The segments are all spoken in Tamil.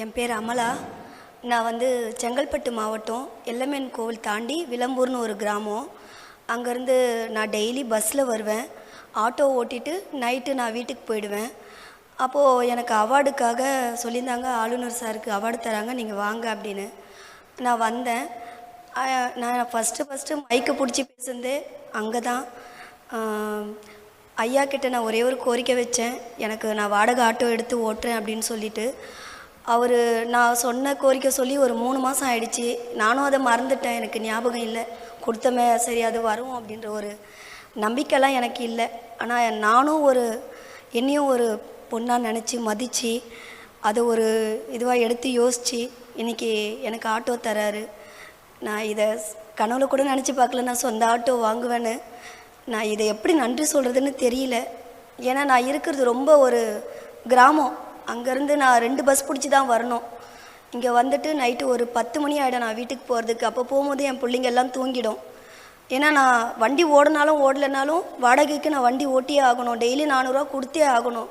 என் பேர் அமலா. நான் வந்து செங்கல்பட்டு மாவட்டம் எல்லம்மன் கோவில் தாண்டி விளம்பூர்னு ஒரு கிராமம். அங்கேருந்து நான் டெய்லி பஸ்ஸில் வருவேன். ஆட்டோ ஓட்டிட்டு நைட்டு நான் வீட்டுக்கு போயிடுவேன். அப்போது எனக்கு அவார்டுக்காக சொல்லியிருந்தாங்க, ஆளுநர் சாருக்கு அவார்டு தராங்க, நீங்கள் வாங்க அப்படின்னு. நான் வந்தேன். நான் ஃபஸ்ட்டு மைக்கை பிடிச்சி பேசுனதே அங்கே தான். ஐயா கிட்ட நான் ஒரே ஒரு கோரிக்கை வச்சேன், எனக்கு நான் வாடகை ஆட்டோ எடுத்து ஓட்டுறேன் அப்படின்னு சொல்லிட்டு. அவர் நான் சொன்ன கோரிக்கை சொல்லி ஒரு 3 மாதம் ஆயிடுச்சு. நானும் அதை மறந்துட்டேன், எனக்கு ஞாபகம் இல்லை. கொடுத்தமே சரி அது வரும் அப்படின்ற ஒரு நம்பிக்கைலாம் எனக்கு இல்லை. ஆனால் நானும் என்னையும் ஒரு பொண்ணாக நினச்சி மதித்து அதை ஒரு இதுவாக எடுத்து யோசித்து இன்றைக்கி எனக்கு ஆட்டோ தராரு. நான் இதை கனவுல கூட நினச்சி பார்க்கல, நான் சொந்த ஆட்டோ வாங்குவேன்னு. நான் இதை எப்படி நன்றி சொல்கிறதுன்னு தெரியல. ஏன்னா நான் இருக்கிறது ரொம்ப ஒரு கிராமம். அங்கேருந்து நான் 2 பஸ் பிடிச்சி தான் வரணும். இங்கே வந்துட்டு நைட்டு ஒரு 10 மணி ஆகிடும் நான் வீட்டுக்கு போகிறதுக்கு. அப்போ போகும்போது என் பிள்ளைங்க எல்லாம் தூங்கிடும். ஏன்னா நான் வண்டி ஓடினாலும் ஓடலைனாலும் வாடகைக்கு நான் வண்டி ஓட்டியே ஆகணும். டெய்லி 400 ரூபா கொடுத்தே ஆகணும்.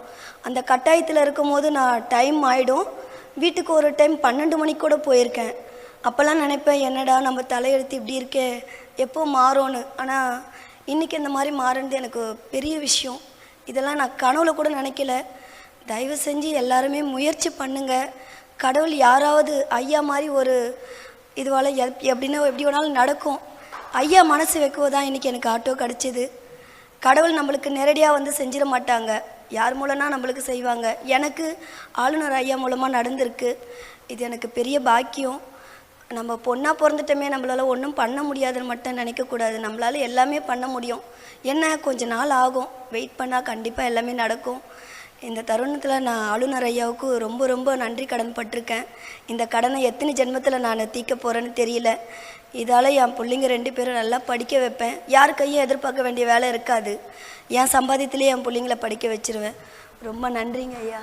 அந்த கட்டாயத்தில் இருக்கும் போது நான் டைம் ஆகிடும். வீட்டுக்கு ஒரு டைம் 12 மணிக்கு கூட போயிருக்கேன். அப்போல்லாம் நினைப்பேன், என்னடா நம்ம தலையெழுத்து இப்படி இருக்கே, எப்போ மாறும்னு. ஆனால் இன்றைக்கி இந்த மாதிரி மாறுனது எனக்கு பெரிய விஷயம். இதெல்லாம் நான் கனவுல கூட நினைக்கல. தயவு செஞ்சு எல்லாருமே முயற்சி பண்ணுங்கள். கடவுள் யாராவது ஐயா மாதிரி ஒரு இதுவால் எப்படின்னா எப்படி வேணாலும் நடக்கும். ஐயா மனசு வைக்குவோ தான் இன்றைக்கி எனக்கு ஆட்டோ கிடச்சிது. கடவுள் நம்மளுக்கு நேரடியாக வந்து செஞ்சிட மாட்டாங்க, யார் மூலம்னா நம்மளுக்கு செய்வாங்க. எனக்கு ஆளுநர் ஐயா மூலமாக நடந்திருக்கு. இது எனக்கு பெரிய பாக்கியம். நம்ம பொண்ணாக பிறந்துட்டோமே, நம்மளால் ஒன்றும் பண்ண முடியாதுன்னு மட்டும் நினைக்கக்கூடாது. நம்மளால் எல்லாமே பண்ண முடியும். என்ன கொஞ்சம் நாள் ஆகும், வெயிட் பண்ணால் கண்டிப்பாக எல்லாமே நடக்கும். இந்த தருணத்தில் நான் ஆளுநர் ஐயாவுக்கு ரொம்ப ரொம்ப நன்றி கடன் பட்டிருக்கேன். இந்த கடனை எத்தனை ஜென்மத்தில் நான் தீர்க்க போகிறேன்னு தெரியல. இதால் என் பிள்ளைங்க 2 பேரும் நல்லா படிக்க வைப்பேன். யார் கையும் எதிர்பார்க்க வேண்டிய வேலை இருக்காது. என் சம்பாதியத்திலே என் பிள்ளைங்களை படிக்க வச்சிருவேன். ரொம்ப நன்றிங்க ஐயா.